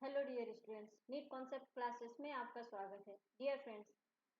Hello dear students, NEET concept classes में आपका स्वागत है। डियर फ्रेंड्स,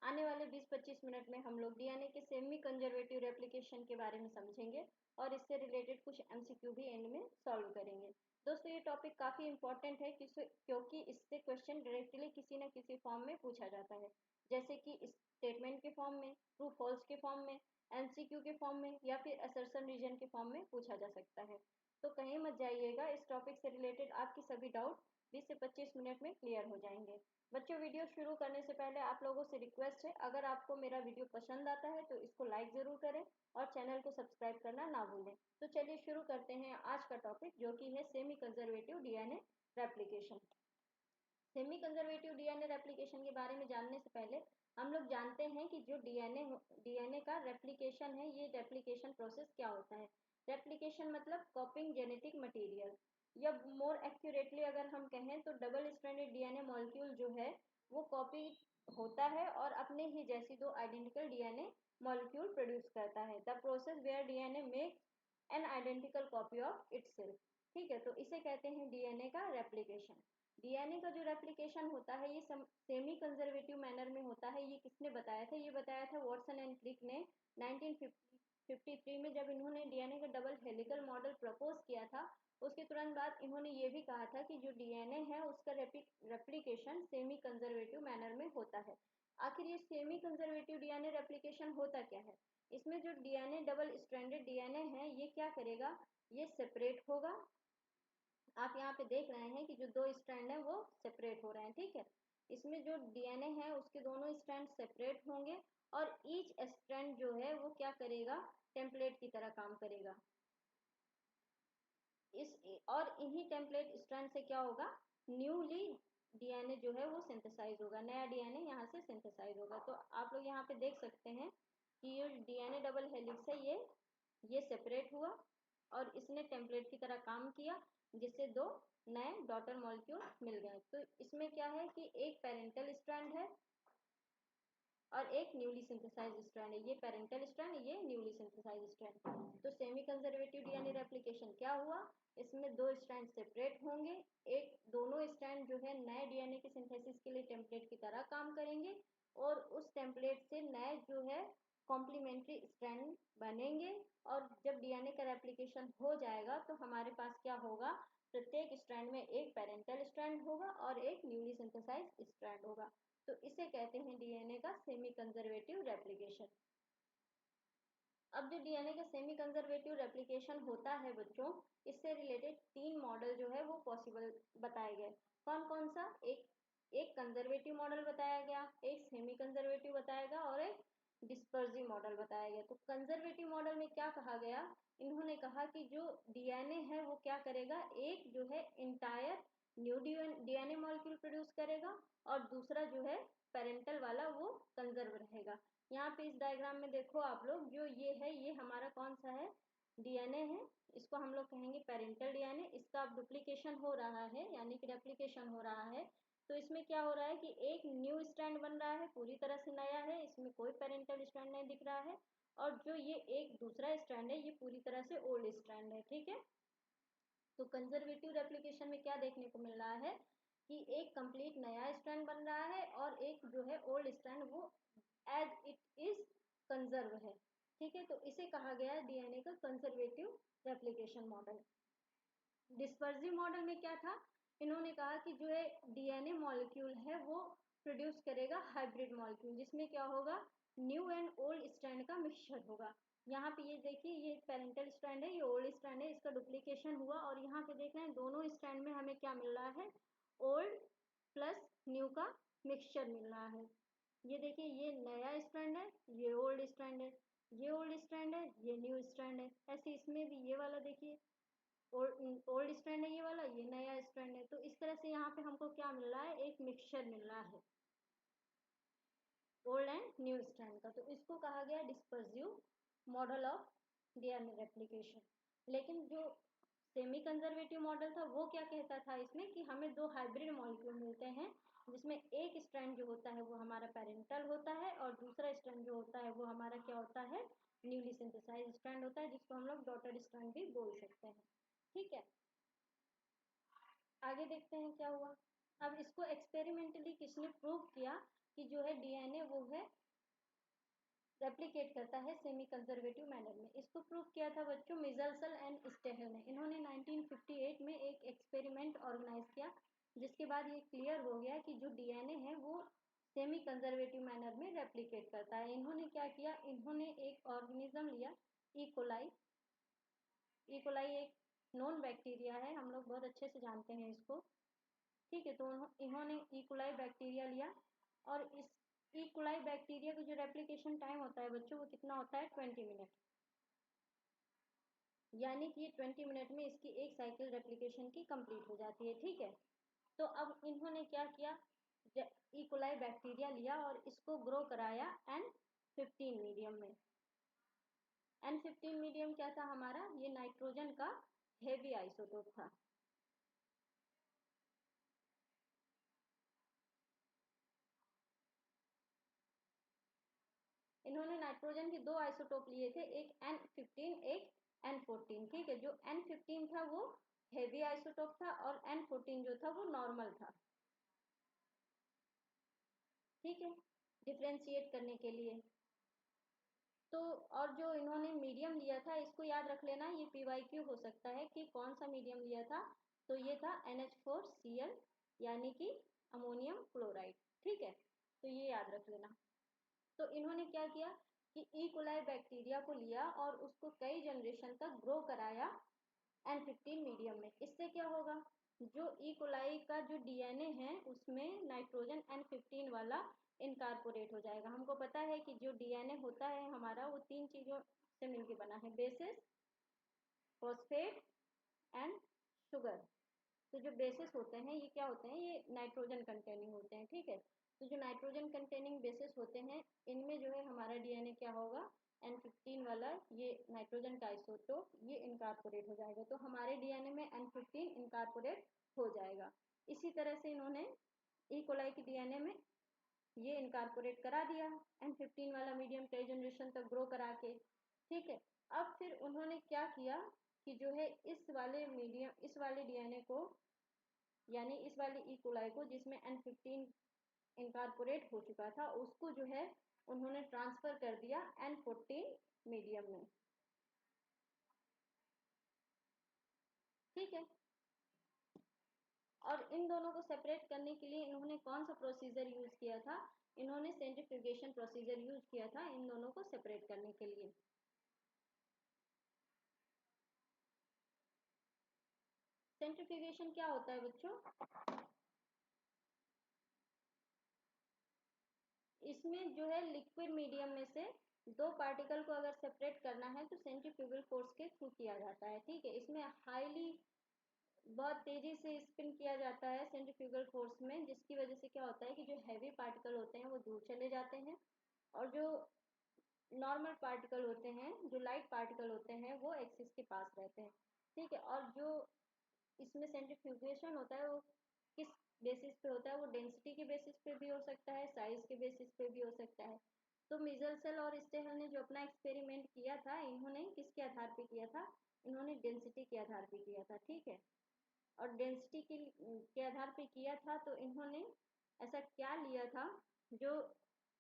आने वाले 20-25 मिनट में हम लोग डीएनए के सेमी कंजर्वेटिव रेप्लिकेशन के बारे में समझेंगे और इससे रिलेटेड कुछ एमसीक्यू भी एंड में सॉल्व करेंगे। दोस्तों, ये टॉपिक काफ़ी इंपॉर्टेंट है क्योंकि इससे क्वेश्चन डायरेक्टली किसी न किसी फॉर्म में पूछा जाता है, जैसे कि स्टेटमेंट के फॉर्म में, ट्रू फॉल्स के फॉर्म में, एमसीक्यू के फॉर्म में या फिर असर्शन रीजन के फॉर्म में पूछा जा सकता है। तो कहीं मत जाइएगा, इस टॉपिक से रिलेटेड आपकी सभी डाउट 20 से 25 मिनट में क्लियर हो जाएंगे। बच्चों, वीडियो शुरू करने से पहले आप लोगों से रिक्वेस्ट है, अगर आपको मेरा वीडियो पसंद आता है तो इसको लाइक ज़रूर करें और चैनल को सब्सक्राइब करना ना भूलें। तो चलिए शुरू करते हैं आज का टॉपिक, जो कि है semi conservative DNA replication. Semi conservative DNA replication के बारे में जानने से पहले हम लोग जानते हैं कि जो डीएनए का रेप्लिकेशन है, ये रेप्लिकेशन प्रोसेस क्या होता है। रेप्लिकेशन मतलब कॉपिंग जेनेटिक मटेरियल, या मोर एक्यूरेटली अगर हम कहें तो डबल स्ट्रैंडेड डीएनए मॉलिक्यूल जो है वो कॉपी होता है और अपने ही जैसी दो आइडेंटिकल डीएनए मॉलिक्यूल प्रोड्यूस करता है। The process where DNA make an identical copy of itself. ठीक है, तो इसे कहते हैं डीएनए का रेप्लिकेशन। डीएनए का जो रेप्लिकेशन होता है ये सेमी कंजर्वेटिव मैनर में होता है। ये किसने बताया था? ये बताया था वॉटसन एंड क्रिक ने 1953 में, जब इन्होंने डीएनए का डबल हेलिकल मॉडल प्रपोज किया था। उसके तुरंत बाद इन्होंने ये भी कहा था कि जो डीएनए है उसका रेप्लिकेशन सेमी कंजर्वेटिव मैनर में होता है। आखिर ये सेमी कंजर्वेटिव डीएनए रेप्लिकेशन होता क्या है? इसमें जो डीएनए डबल स्ट्रैंडेड डीएनए है ये क्या करेगा, ये सेपरेट होगा। आप यहाँ पे देख रहे हैं कि जो दो स्ट्रैंड है वो सेपरेट हो रहे हैं। ठीक है, इसमें जो डीएनए है उसके दोनों स्ट्रैंड सेपरेट होंगे और ईच स्ट्रैंड जो है वो क्या करेगा, टेम्पलेट की तरह काम करेगा। इस और इन्हीं टेम्पलेट स्ट्रैंड से क्या होगा, न्यूली डीएनए जो है वो सिंथेसाइज होगा, नया डीएनए यहाँ से सिंथेसाइज होगा। तो आप लोग यहाँ पे देख सकते हैं कि ये डीएनए डबल हेलिक्स है, ये सेपरेट हुआ और इसने टेम्पलेट की तरह काम किया, जिससे दो नए डॉटर मॉलिक्यूल मिल गए। तो इसमें क्या है कि एक पेरेंटल स्ट्रैंड है और एक न्यूली सिंथेसाइज स्ट्रैंड है। ये पेरेंटल स्ट्रैंड, ये न्यूली सिंथेसाइज स्ट्रैंड। तो सेमी कंजर्वेटिव डीएनए रेप्लिकेशन क्या हुआ, इसमें दो स्ट्रैंड सेपरेट होंगे, एक दोनों स्ट्रैंड जो है नए डीएनए के सिंथेसिस के लिए टेम्पलेट की तरह काम करेंगे और उस टेम्पलेट से नए जो है कॉम्प्लीमेंट्री स्ट्रैंड बनेंगे। और जब डीएनए का रेप्लिकेशन हो जाएगा तो हमारे पास क्या होगा, प्रत्येक स्ट्रैंड में एक पेरेंटल स्ट्रैंड होगा और एक न्यूली सिंथेसाइज स्ट्रैंड होगा। तो इसे कहते हैं डीएनए का सेमी कंजर्वेटिव रेप्लिकेशन। अब जो डीएनए का सेमी कंजर्वेटिव रेप्लिकेशन होता है बच्चों, इससे रिलेटेड तीन मॉडल जो है वो पॉसिबल बताए गए। कौन कौन सा? एक कंजर्वेटिव मॉडल बताया गया, एक सेमी कंजर्वेटिव बताया गया और एक डिस्पर्सिव मॉडल बताया गया। तो कंजर्वेटिव मॉडल में क्या कहा गया, इन्होंने कहा कि जो डीएनए है वो क्या करेगा, एक जो है entire new DNA molecule produce करेगा और दूसरा जो है पेरेंटल वाला वो कंजर्व रहेगा। यहाँ पे इस डायग्राम में देखो आप लोग, जो ये है ये हमारा कौन सा है, डीएनए है। इसको हम लोग कहेंगे पेरेंटल डीएनए। इसका अब डुप्लीकेशन हो रहा है, यानी कि रेप्लिकेशन हो रहा है। तो इसमें क्या हो रहा है कि एक न्यू स्ट्रैंड बन रहा है, पूरी तरह से नया है, इसमें कोई पेरेंटल स्ट्रैंड नहीं दिख रहा है। और जो ये एक दूसरा स्ट्रैंड है ये पूरी तरह से ओल्ड स्ट्रैंड है। ठीक है, तो कंजर्वेटिव रेप्लिकेशन में क्या देखने को मिल रहा है कि एक कंप्लीट नया स्ट्रैंड बन रहा है और एक जो है ओल्ड स्ट्रैंड वो एज इट इज कंजर्व है। ठीक है, तो इसे कहा गया डीएनए का conservative replication model. Dispersive model में क्या था, इन्होंने कहा कि जो है डीएनए मॉलिक्यूल है वो प्रोड्यूस करेगा हाइब्रिड मॉलिक्यूल, जिसमें क्या होगा, न्यू एंड ओल्ड स्ट्रैंड का मिक्सचर होगा। यहाँ पे ये देखिए, ये पेरेंटल स्ट्रैंड है, ये ओल्ड स्ट्रैंड है, इसका डुप्लीकेशन हुआ और यहाँ पे देख रहे हैं दोनों स्ट्रैंड में हमें क्या मिल रहा है, ओल्ड प्लस न्यू का मिक्सचर मिल रहा है। ये देखिए, ये नया स्ट्रैंड है, ये ओल्ड स्ट्रैंड है, ये ओल्ड स्ट्रैंड है, ये न्यू स्ट्रैंड है। ऐसे इसमें भी ये वाला देखिए, ओल्ड स्ट्रैंड है ये वाला, ये नया स्ट्रैंड है। तो इस तरह से यहाँ पे हमको क्या मिल रहा है, एक मिक्सचर मिल रहा है ओल्ड एंड न्यू स्ट्रैंड का। तो इसको कहा गया dispersive model of DNA replication. लेकिन जो सेमी कंजर्वेटिव मॉडल था वो क्या कहता था इसमें कि हमें दो हाइब्रिड मॉलिक्यूल मिलते हैं, जिसमें एक स्ट्रैंड जो होता है वो हमारा पेरेंटल होता है और दूसरा स्ट्रैंड जो होता है वो हमारा क्या होता है, न्यूली सिंथेसाइज स्ट्रैंड होता है, जिसको हम लोग डॉटर स्ट्रैंड भी बोल सकते हैं। ठीक है, आगे देखते हैं क्या हुआ। अब इसको एक्सपेरिमेंटली किसने प्रूव किया कि जो है डीएनए वो है रेप्लिकेट करता है सेमी कंजर्वेटिव मैनर में। इसको प्रूव किया था बच्चों मिजल्सल एंड स्टेहल ने। इन्होंने 1958 में एक एक्सपेरिमेंट ऑर्गेनाइज किया, जिसके बाद ये क्लियर हो गया कि जो डीएनए है वो सेमी कंजर्वेटिव मैनर में रेप्लिकेट करता है। इन्होंने क्या किया, इन्होंने एक ऑर्गेनिज्म लिया इकोलाई। इकोलाई एक नॉन बैक्टीरिया है, हम लोग बहुत अच्छे से जानते हैं इसको, ठीक है। तो इन्होंने इकोलाई बैक्टीरिया लिया और इस इकोलाई बैक्टीरिया का जो रेप्लिकेशन टाइम होता है बच्चों वो कितना होता है 20 मिनट, यानी कि 20 मिनट में इसकी एक साइकिल रेप्लिकेशन की कंप्लीट हो जाती है, ठीक है। तो अब इन्होंने क्या किया, इकोलाई बैक्टीरिया लिया और इसको ग्रो कराया N15 मीडियम में। N15 मीडियम क्या था हमारा, ये नाइट्रोजन का हेवी आइसोटोप था। इन्होंने नाइट्रोजन के दो आइसोटोप लिए थे, एक N15 एक N14, ठीक है। जो N15 था वो हेवी आइसोटोप था और N14 जो था वो नॉर्मल था, ठीक है, डिफ्रेंशिएट करने के लिए। तो और जो इन्होंने मीडियम लिया था इसको याद रख लेना, ये PYQ हो सकता है कि कौन सा मीडियम लिया था। तो ये था NH4Cl यानी कि अमोनियम क्लोराइड, ठीक है। तो ये याद रख लेना। तो इन्होंने क्या किया कि इकोलाई बैक्टीरिया को लिया और उसको कई जनरेशन तक ग्रो कराया N15 मीडियम में। इससे क्या होगा, जो इकोलाई का जो डीएनए है उसमें नाइट्रोजन N15 वाला इनकारपोरेट हो जाएगा। हमको पता है कि जो डीएनए होता है हमारा वो तीन चीजों से मिलकर बना है, बेसिस, फॉस्फेट एंड शुगर। तो जो बेसिस होते हैं ये क्या होते हैं, ये नाइट्रोजन कंटेनिंग होते हैं, ठीक है। तो जो नाइट्रोजन कंटेनिंग बेसिस होते हैं इनमें जो है हमारा डीएनए क्या होगा, N15 वाला ये नाइट्रोजन का आइसोटोप ये इनकारपोरेट हो जाएगा। तो हमारे डीएनए में N15 इनकारपोरेट हो जाएगा। इसी तरह से इन्होंने ई कोलाई के डीएनए में ये इनकारपोरेट करा दिया N15 वाला मीडियम कई जनरेशन तक ग्रो करा के, ठीक है। अब फिर उन्होंने क्या किया कि जो है इस वाले मीडियम, इस वाले डीएनए को यानी इस वाले ई कोलाई को जिसमें N15 इनकारपोरेट हो चुका था उसको जो है उन्होंने ट्रांसफर कर दिया N14 मीडियम में, ठीक है। और इन दोनों को सेपरेट करने के लिए इन्होंने कौन सा प्रोसीजर यूज किया था, इन्होंने सेंट्रीफ्यूगेशन प्रोसीजर यूज किया था इन दोनों को सेपरेट करने के लिए। सेंट्रीफ्यूगेशन क्या होता है बच्चों, इसमें जो है लिक्विड मीडियम में से दो पार्टिकल को अगर सेपरेट करना है तो सेंट्रीफ्यूगल फोर्स के थ्रू किया जाता है, ठीक है। इसमें हाईली बहुत तेजी से स्पिन किया जाता है सेंट्रीफ्यूगल फोर्स में, जिसकी वजह से क्या होता है कि जो हैवी पार्टिकल होते हैं वो दूर चले जाते हैं और जो नॉर्मल पार्टिकल होते हैं, जो लाइट पार्टिकल होते हैं वो एक्सिस के पास रहते हैं, ठीक है। और जो इसमें सेंट्रीफ्यूगेशन होता है वो किस बेसिस पे होता है, वो डेंसिटी के बेसिस पे भी हो सकता है, साइज के बेसिस पे भी हो सकता है। तो मिजल्सल और स्टेहल ने जो अपना एक्सपेरिमेंट किया था इन्होंने किसके आधार पे किया था, इन्होंने डेंसिटी के आधार पे किया था, ठीक है। और डेंसिटी के आधार पे किया था तो इन्होंने ऐसा क्या लिया था जो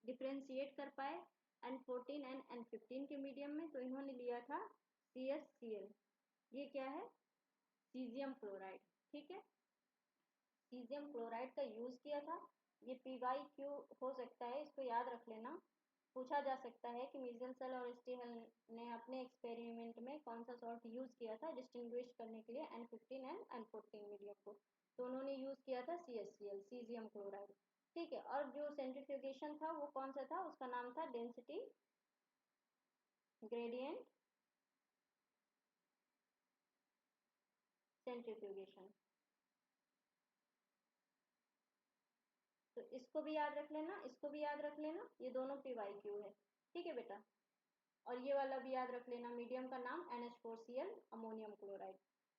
डिफ्रेंशिएट कर पाए N14 एंड N15 के मीडियम में, तो इन्होंने लिया था CSCl। ये क्या है, सीजियम क्लोराइड, ठीक है। सीजियम क्लोराइड का यूज किया था। ये PYQ हो सकता है, इसको याद रख लेना। पूछा जा सकता है कि मिजेल्सल और स्टीहल ने अपने एक्सपेरिमेंट में कौन सा सॉल्ट यूज किया था डिस्टिंग्विश करने के लिए N15 एंड N14 मीडियम को, तो उन्होंने यूज किया था CSCl, सीजियम क्लोराइड, ठीक है। और जो सेंट्रीफ्यूगेशन था वो कौन सा था, उसका नाम था डेंसिटी ग्रेडियंट सेंट्रीफ्यूगेशन। तो इसको भी याद रख लेना, इसको भी याद रख लेना, ये दोनों PYQ है, ठीक है बेटा। और ये वाला भी याद रख लेना, मीडियम का नाम NH4Cl अमोनियम क्लोराइड,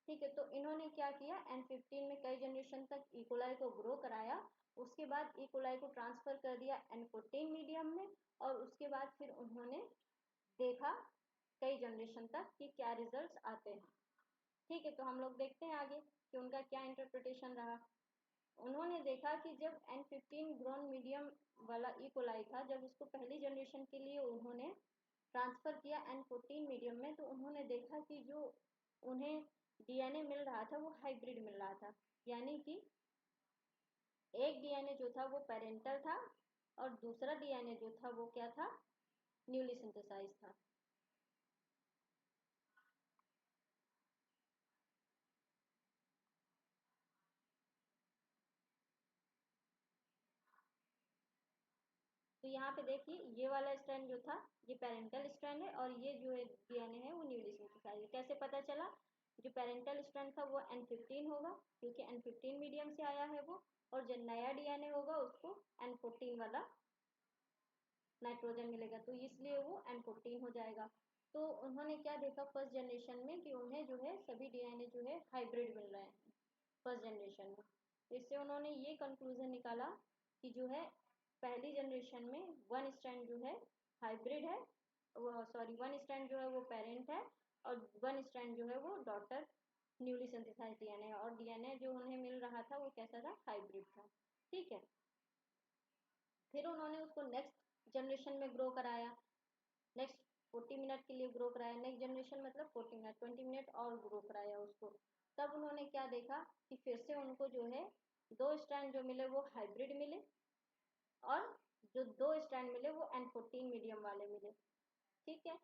ठीक है। तो इन्होंने क्या किया, N15 में कई जनरेशन तक इकोलाई को ग्रो कराया, उसके बाद इकोलाई को ट्रांसफर कर दिया N14 मीडियम में और उसके बाद फिर उन्होंने देखा कई जनरेशन तक कि क्या रिजल्ट्स आते हैं, ठीक है। तो हम लोग देखते हैं आगे। कि उनका क्या इंटरप्रिटेशन रहा। उन्होंने देखा कि जब N15 ग्रोन मीडियम वाला इकोलाई था, जब उसको पहली जनरेशन के लिए उन्होंने ट्रांसफ़र किया N14 मीडियम में, तो उन्होंने देखा कि जो उन्हें डीएनए मिल रहा था वो हाइब्रिड मिल रहा था, यानी कि एक डीएनए जो था वो पेरेंटल था और दूसरा डीएनए जो था वो क्या था, न्यूली सिंथेसाइज था। तो यहाँ पे देखिए ये वाला स्ट्रैंड जो था ये पेरेंटल स्ट्रैंड है और ये जो डीएनए है वो न्यूली सिंथेसाइज है। कैसे पता चला? जो पेरेंटल स्ट्रैंड था वो N15 होगा क्योंकि N15 मीडियम से आया है वो, और जो नया डीएनए होगा उसको N14 वाला नाइट्रोजन मिलेगा, तो इसलिए वो N14 हो जाएगा। तो उन्होंने क्या देखा फर्स्ट जनरेशन में कि उन्हें जो है सभी डीएनए जो है हाइब्रिड मिल रहे हैं फर्स्ट जनरेशन में। तो इससे उन्होंने ये कंक्लूजन निकाला कि जो है पहली जनरेशन में वन स्ट्रैंड जो है हाइब्रिड है, वो सॉरी वन स्ट्रैंड जो है वो पेरेंट है और वन स्ट्रैंड जो है वो डॉटर न्यूली सिंथेसाइज डीएनए है, और डीएनए जो उन्हें मिल रहा था वो कैसा था, हाइब्रिड था। ठीक है, फिर उन्होंने उसको नेक्स्ट जनरेशन में ग्रो कराया, नेक्स्ट 40 मिनट के लिए ग्रो कराया, नेक्स्ट जनरेशन मतलब 40 मिनट 20 मिनट और ग्रो कराया उसको। तब उन्होंने क्या देखा कि फिर से उनको जो है दो स्ट्रैंड जो मिले वो हाइब्रिड मिले और जो दो स्ट्रैंड मिले वो N14 मीडियम वाले मिले। ठीक है,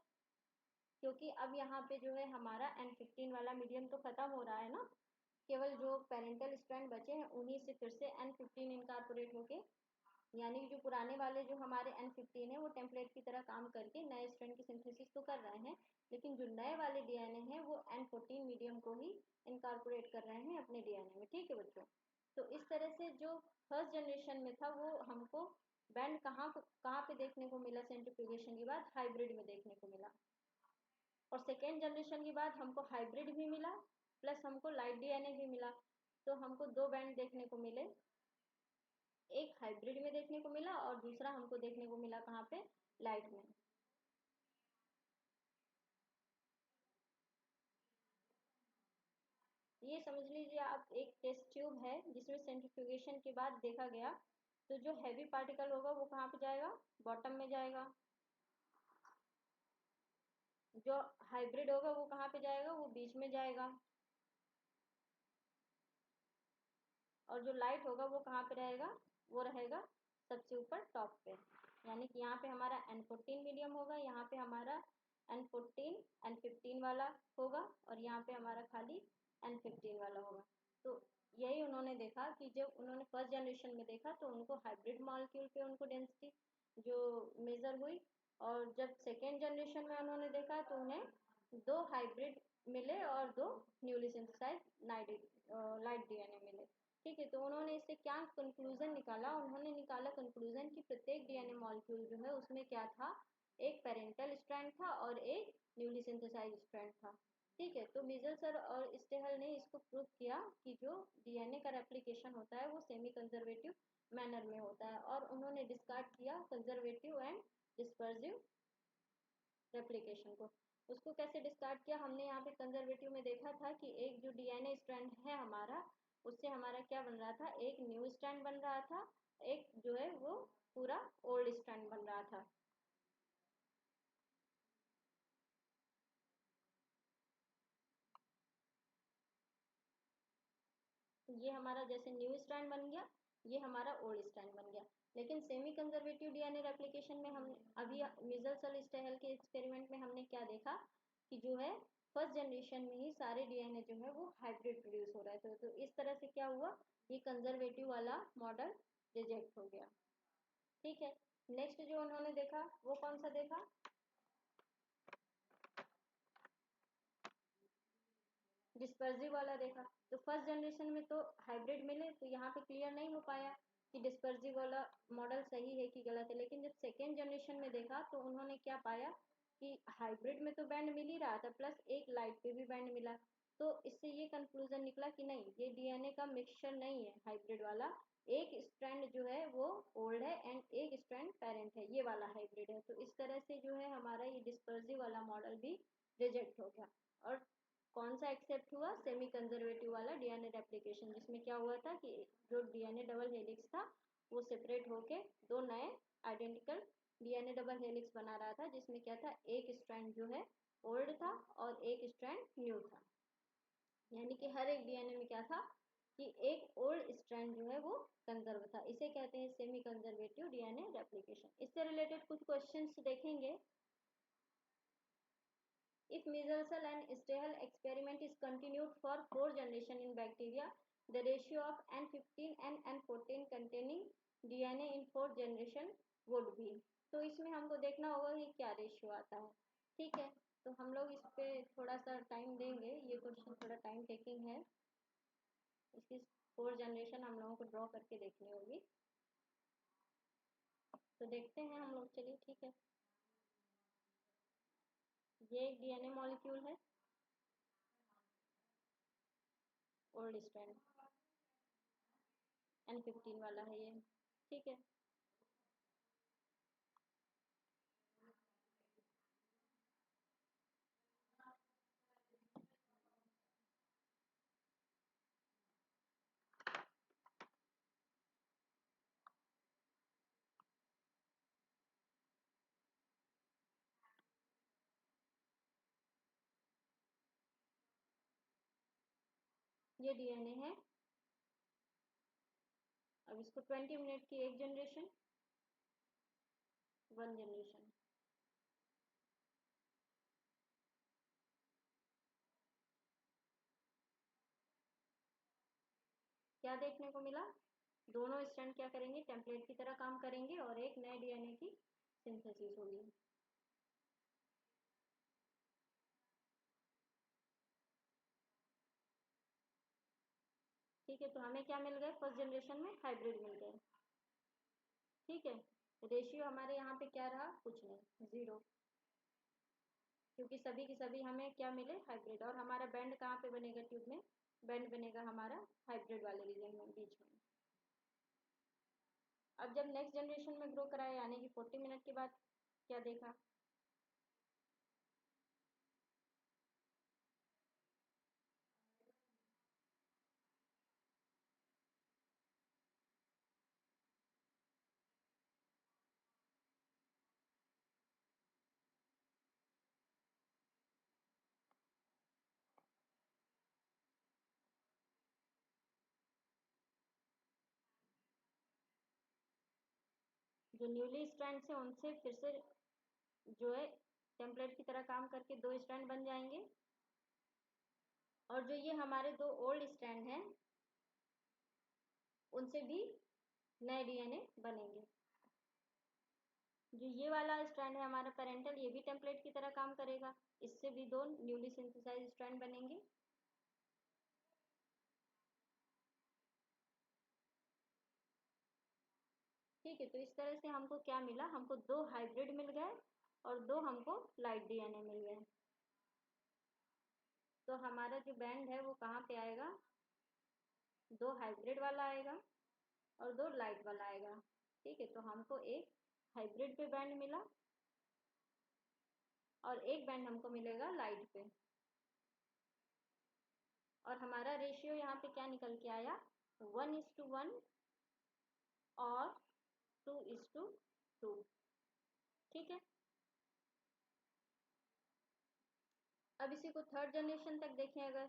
क्योंकि अब यहाँ पे जो है हमारा N15 वाला मीडियम तो खत्म हो रहा है ना, केवल जो पेरेंटल स्ट्रैंड बचे हैं उन्हीं से फिर से N15 इनकारपोरेट होके, यानी कि जो पुराने वाले जो हमारे N15 है वो टेम्पलेट की तरह काम करके नए स्ट्रैंड की सिंथेसिस तो कर रहे हैं, लेकिन जो नए वाले डीएनए हैं वो N14 मीडियम को ही इनकारपोरेट कर रहे हैं अपने डीएनए में। ठीक है बच्चों, तो इस तरह से जो फर्स्ट जनरेशन में था वो हमको बैंड कहाँ पे देखने को मिला, सेंट्रीफ्यूगेशन के बाद हाइब्रिड में देखने को मिला, और सेकेंड जनरेशन के बाद हमको हाइब्रिड भी मिला प्लस हमको लाइट डीएनए भी मिला। तो हमको दो बैंड देखने को मिले, एक हाइब्रिड में देखने को मिला और दूसरा हमको देखने को मिला कहाँ पे, लाइट में। ये समझ लीजिए आप एक टेस्ट ट्यूब है जिसमें सेंट्रीफ्यूगेशन के बाद देखा गया तो जो हैवी पार्टिकल होगा वो कहाँ पे जाएगा, बॉटम में जाएगा, जो हाइब्रिड होगा वो कहाँ पे जाएगा, वो बीच में जाएगा, और जो लाइट होगा वो कहाँ पे रहेगा, वो रहेगा सबसे ऊपर टॉप पे। यानी कि यहाँ पे हमारा N14 मीडियम होगा, यहाँ पे हमारा N14 N15 वाला होगा और यहाँ पे हमारा खाली N15 वाला होगा। तो यही उन्होंने देखा कि जब उन्होंने फर्स्ट जनरेशन में देखा तो उनको हाइब्रिड मॉलिक्यूल पे उनको डेंसिटी जो मेजर हुई, और जब सेकेंड जनरेशन में उन्होंने देखा तो उन्हें दो हाइब्रिड मिले और दो न्यूली सिंथेसाइज लाइट डीएनए मिले। ठीक है, तो उन्होंने इससे क्या कंक्लूजन निकाला, उन्होंने निकाला कंक्लूजन कि प्रत्येक डीएनए मॉलिक्यूल जो है उसमें क्या था, एक पेरेंटल स्ट्रैंड था और एक न्यूली सिंथेसाइज स्ट्रैंड था। ठीक है, तो मिजल सर और स्टेहल ने इसको प्रूव किया कि जो डीएनए का रेप्लिकेशन होता है वो सेमी कंजर्वेटिव मैनर में होता है, और उन्होंने डिस्कार्ड किया कंजर्वेटिव एंड डिस्पर्सिव रेप्लिकेशन को। उसको कैसे डिस्कार्ड किया, हमने यहाँ पे कंजर्वेटिव में देखा था कि एक जो डीएनए स्ट्रैंड है हमारा, उससे हमारा क्या बन रहा था, एक न्यू स्ट्रैंड बन रहा था, एक जो है वो पूरा ओल्ड स्ट्रैंड बन रहा था। ये हमारा जैसे न्यू स्ट्रैंड बन गया, ये हमारा ओल्ड स्ट्रैंड बन गया। लेकिन सेमी कंजर्वेटिव डीएनए रेप्लिकेशन में हम अभी मिजल सल स्टेहल के एक्सपेरिमेंट में हमने क्या देखा कि जो है फर्स्ट जनरेशन में ही सारे डीएनए जो है वो हाइब्रिड प्रोड्यूस हो रहे थे। तो इस तरह से क्या हुआ, ये कंजर्वेटिव वाला मॉडल रिजेक्ट हो गया। ठीक है, नेक्स्ट जो उन्होंने देखा वो कौन सा देखा, डिस्पर्सिव वाला देखा। तो फर्स्ट जनरेशन में तो हाइब्रिड मिले तो यहाँ पे क्लियर नहीं हो पाया कि डिस्पर्सिव वाला मॉडल सही है कि गलत है, लेकिन जब सेकेंड जनरेशन में देखा तो उन्होंने क्या पाया कि हाइब्रिड में तो बैंड मिल ही रहा था प्लस एक लाइट पे भी बैंड मिला। तो इससे ये कंक्लूजन निकला कि नहीं, ये डीएनए का मिक्सचर नहीं है हाइब्रिड वाला, एक स्ट्रैंड जो है वो ओल्ड है एंड एक स्ट्रैंड पेरेंट है, ये वाला हाइब्रिड है। तो इस तरह से जो है हमारा ये डिस्पर्सिव वाला मॉडल भी रिजेक्ट हो गया। और कौन सा एक्सेप्ट हुआ, सेमी कंजर्वेटिव वाला डीएनए रेप्लिकेशन, जिसमें क्या हुआ था कि जो डीएनए डबल हेलिक्स था वो सेपरेट होके दो नए आइडेंटिकल डीएनए डबल हेलिक्स बना रहा था, जिसमें क्या था, एक स्ट्रैंड जो है ओल्ड था और एक स्ट्रैंड न्यू था। यानी कि हर एक डीएनए में क्या था कि एक ओल्ड स्ट्रैंड जो है वो कंजर्व था। इसे कहते हैं सेमी कंजर्वेटिव डीएनए रेप्लिकेशन। इससे रिलेटेड कुछ क्वेश्चंस देखेंगे। If Measles and Stahel experiment is continued for 4 generations in bacteria, the ratio of N15 and N14 containing DNA in 4 generation would be। तो इसमें हमको देखना होगा कि क्या रेशियो आता है। ठीक है, तो हम लोग इस पे थोड़ा सा टाइम देंगे, ये क्वेश्चन थोड़ा टाइम टेकिंग है, इसकी 4 जनरेशन हम लोगों को ड्रॉ करके देखनी होगी। तो देखते हैं हम लोग, चलिए ठीक है। ये एक डीएनए मॉलिक्यूल है, ओल्ड स्ट्रैंड N15 वाला है ये। ठीक है, ये डीएनए है। अब इसको 20 मिनट की एक जनरेशन, 1 जनरेशन। क्या देखने को मिला, दोनों स्ट्रैंड क्या करेंगे, टेम्पलेट की तरह काम करेंगे और एक नए डीएनए की सिंथेसिस होगी। ठीक है, तो हमें क्या मिल गए, फर्स्ट जनरेशन में हाइब्रिड मिल गए। ठीक है, रेशियो हमारे यहाँ पे क्या रहा, कुछ नहीं, 0, क्योंकि सभी की सभी हमें क्या मिले, हाइब्रिड। और हमारा बैंड कहाँ पे बनेगा, ट्यूब में बैंड बनेगा हमारा हाइब्रिड वाले रीजन में, बीच में। अब जब नेक्स्ट जनरेशन में ग्रो कराया, यानी कि 40 मिनट के बाद क्या देखा, जो न्यूली स्ट्रैंड से उनसे फिर से जो है टेम्पलेट की तरह काम करके 2 स्ट्रैंड बन जाएंगे। और जो ये हमारे 2 ओल्ड स्ट्रैंड हैं उनसे भी नए डीएनए बनेंगे। जो ये वाला स्ट्रैंड है हमारा पेरेंटल, ये भी टेम्पलेट की तरह काम करेगा, इससे भी 2 न्यूली सिंथेसाइज स्ट्रैंड बनेंगे। ठीक है, तो इस तरह से हमको क्या मिला, हमको 2 हाइब्रिड मिल गए और 2 हमको लाइट डीएनए मिल गए। तो हमारा जो बैंड है वो कहाँ पे आएगा, 2 हाइब्रिड वाला आएगा और 2 लाइट वाला आएगा। ठीक है, तो हमको एक हाइब्रिड पे बैंड मिला और एक बैंड हमको मिलेगा लाइट पे। और हमारा रेशियो यहाँ पे क्या निकल के आया, 1:1 और 2:2। ठीक है, अब इसी को थर्ड जनरेशन तक देखें अगर,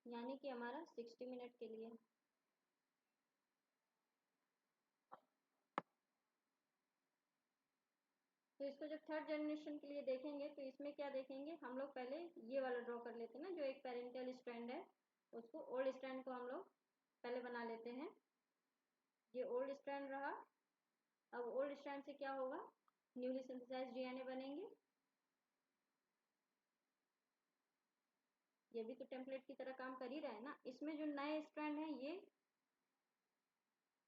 यानी कि हमारा 60 मिनट के लिए। तो इसको जब थर्ड जनरेशन के लिए देखेंगे तो इसमें क्या देखेंगे, हम लोग पहले ये वाला ड्रॉ कर लेते हैं ना, जो एक पेरेंटल स्ट्रैंड है उसको, ओल्ड स्ट्रैंड को हम लोग पहले बना लेते हैं। ये ओल्ड स्ट्रैंड रहा। अब ओल्ड स्ट्रैंड से क्या होगा, न्यूली सिंथेसाइज्ड डीएनए बनेंगे। ये भी तो टेम्पलेट की तरह काम कर ही रहा है ना। इसमें जो नए स्ट्रैंड है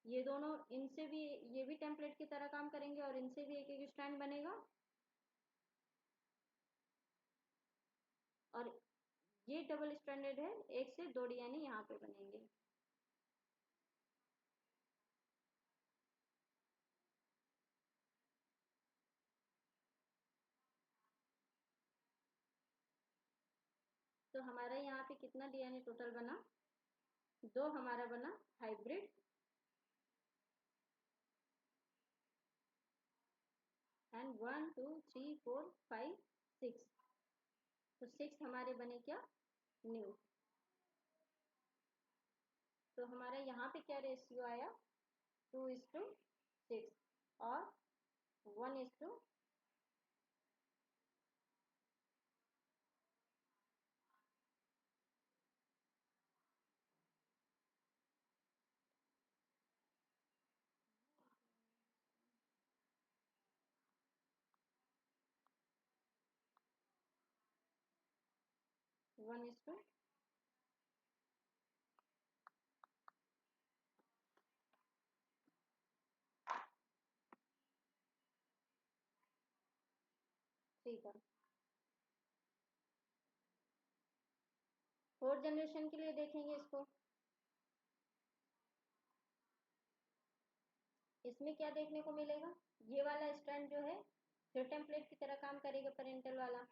ये दोनों, इनसे भी ये भी टेम्पलेट की तरह काम करेंगे और इनसे भी एक एक स्ट्रैंड बनेगा। और ये डबल स्ट्रैंडेड है, एक से 2 डीएनए यहाँ पे बनेंगे। पे कितना डीएनए टोटल बना, 2 हमारा बना हाइब्रिड एंड 1 2 3 4 5 6, तो 6 हमारे बने क्या, न्यू। तो हमारा यहाँ पे क्या रेशियो आया, 2:6 और 1:, वन इज टू थ्री का। 4th जनरेशन के लिए देखेंगे इसको, इसमें क्या देखने को मिलेगा, ये वाला स्ट्रैंड जो है फिर टेम्पलेट की तरह काम करेगा पेरेंटल वाला,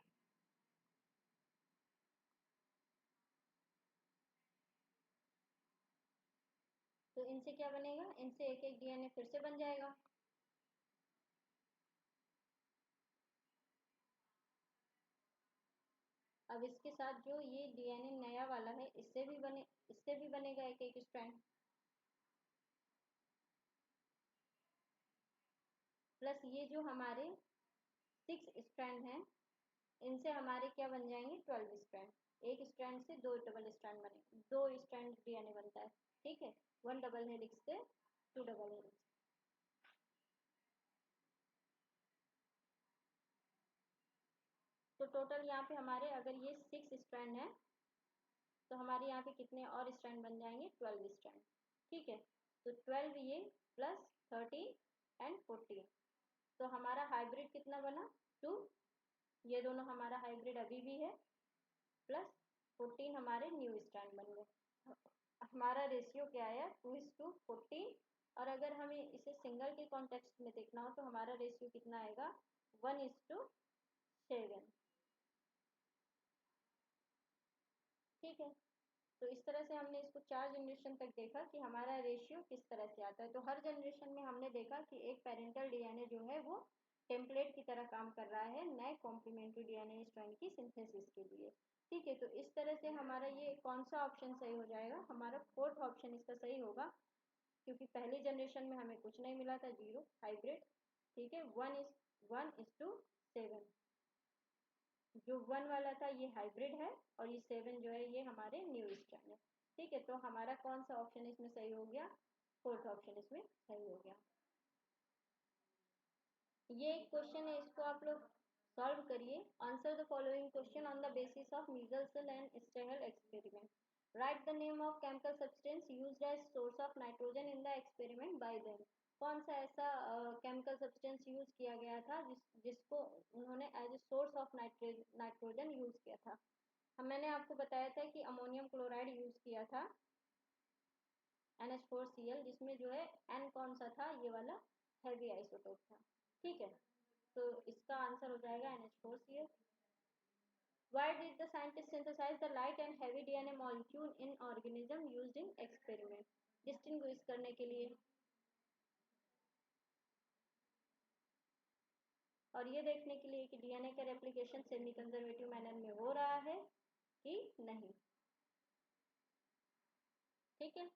तो इनसे क्या बनेगा, इनसे एक एक डीएनए फिर से बन जाएगा। अब इसके साथ जो ये डीएनए नया वाला है इससे भी बनेगा एक एक स्ट्रैंड, प्लस ये जो हमारे 6 स्ट्रैंड हैं इनसे हमारे क्या बन जाएंगे, 12 स्ट्रैंड। एक स्ट्रैंड से 2 डबल स्ट्रैंड बने, 2 स्ट्रैंड डीएनए बनता है, ठीक है, 1 डबल हेलिक्स से 2 डबल हेलिक्स। तो टोटल यहाँ पे हमारे अगर ये 6 स्ट्रैंड है तो हमारे यहाँ पे कितने और स्ट्रैंड बन जाएंगे, 12 स्ट्रैंड, ठीक है। तो 12 ये प्लस 13 एंड 14, तो हमारा हाइब्रिड कितना बना, 2, ये दोनों हमारा हाइब्रिड अभी भी है, प्लस 14 हमारे न्यू स्ट्रैंड बन गए। हमारा रेशियो क्या आया, 2:14, और अगर हमें इसे सिंगल के कॉन्टेक्स्ट में देखना हो तो हमारा रेशियो कितना आएगा, 1:7, ठीक है। तो इस तरह से हमने इसको 4 जनरेशन तक देखा कि हमारा रेशियो किस तरह से आता है। तो हर जनरेशन में हमने देखा कि एक पेरेंटल डीएनए जो है वो टेम्पलेट की तरह काम कर रहा है नए कॉम्प्लीमेंट्री डीएनए स्ट्रैंड की सिंथेसिस के लिए, ठीक है। तो इस तरह से हमारा ये कौन सा ऑप्शन सही हो जाएगा, हमारा 4th ऑप्शन इसका सही होगा, क्योंकि पहली जनरेशन में हमें कुछ नहीं मिला था, 0 हाइब्रिड, ठीक है। 1:7, जो 1 वाला था ये हाइब्रिड है और ये 7 जो है ये हमारे न्यू स्ट्रैंड है, ठीक है। तो हमारा कौन सा ऑप्शन इसमें सही हो गया, 4th ऑप्शन इसमें सही हो गया। ये एक क्वेश्चन है, इसको आप लोग सॉल्व करिए। Answer the following question on the basis of Meselson and Stahl experiment. Write the name of chemical substance used as source of nitrogen in the experiment by them. कौन सा ऐसा केमिकल सब्सटेंस यूज किया गया था जिसको उन्होंने as a source of nitrogen use किया था। मैंने आपको बताया था कि अमोनियम क्लोराइड यूज किया था, NH4Cl, जिसमें जो है N कौन सा था, ये वाला हैवी आइसोटोप था, ठीक है। तो इसका आंसर हो जाएगा NH4Cl। Why did the scientists synthesize the light and heavy DNA molecule in organism used in experiment? Distinguish करने के लिए, और ये देखने के लिए कि डीएनए का रेप्लिकेशन सेमी कंजर्वेटिव मैनर में हो रहा है कि नहीं, ठीक है।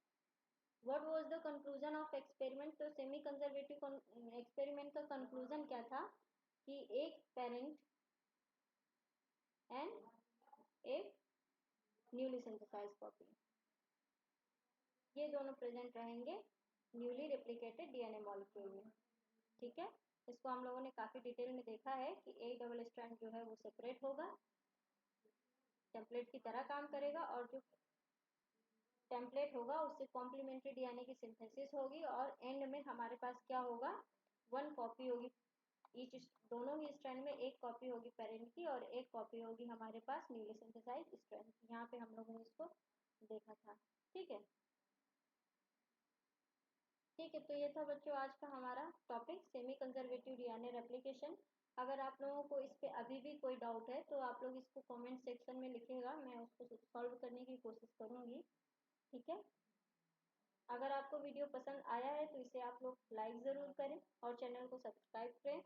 What was the conclusion of experiment, तो सेमी कंजर्वेटिव एक्सपेरिमेंट का कंक्लूजन क्या था कि एक पेरेंट एंड एक न्यूली सिंथेसाइज्ड कॉपी, ये दोनों प्रेजेंट रहेंगे न्यूली रेप्लिकेटेड डीएनए मॉलिक्यूल में, ठीक है। इसको हम लोगों ने काफी डिटेल में देखा है कि एक डबल स्ट्रैंड जो है वो सेपरेट होगा, टेम्पलेट की तरह काम करेगा, और जो टेम्पलेट होगा उससे कॉम्प्लीमेंट्री डीएनए की सिंथेसिस होगी, और एंड में हमारे पास क्या होगा, 1 कॉपी होगी ईच, दोनों ही स्ट्रैंड में एक कॉपी होगी पेरेंट की और एक कॉपी होगी हमारे पास न्यूली सिंथेसाइज्ड स्ट्रैंड की। यहाँ पे हम लोगों ने इसको देखा था, ठीक है। ठीक है, तो ये था बच्चों आज का हमारा topic, semi conservative DNA replication. अगर आप लोगों को इस पे अभी भी कोई डाउट है तो आप लोग इसको कमेंट सेक्शन में लिखिएगा, मैं उसको सॉल्व करने की कोशिश करूँगी। ठीक है, अगर आपको वीडियो पसंद आया है तो इसे आप लोग लाइक ज़रूर करें और चैनल को सब्सक्राइब करें,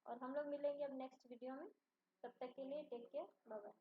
और हम लोग मिलेंगे अब नेक्स्ट वीडियो में। तब तक के लिए टेक केयर, बाय बाय।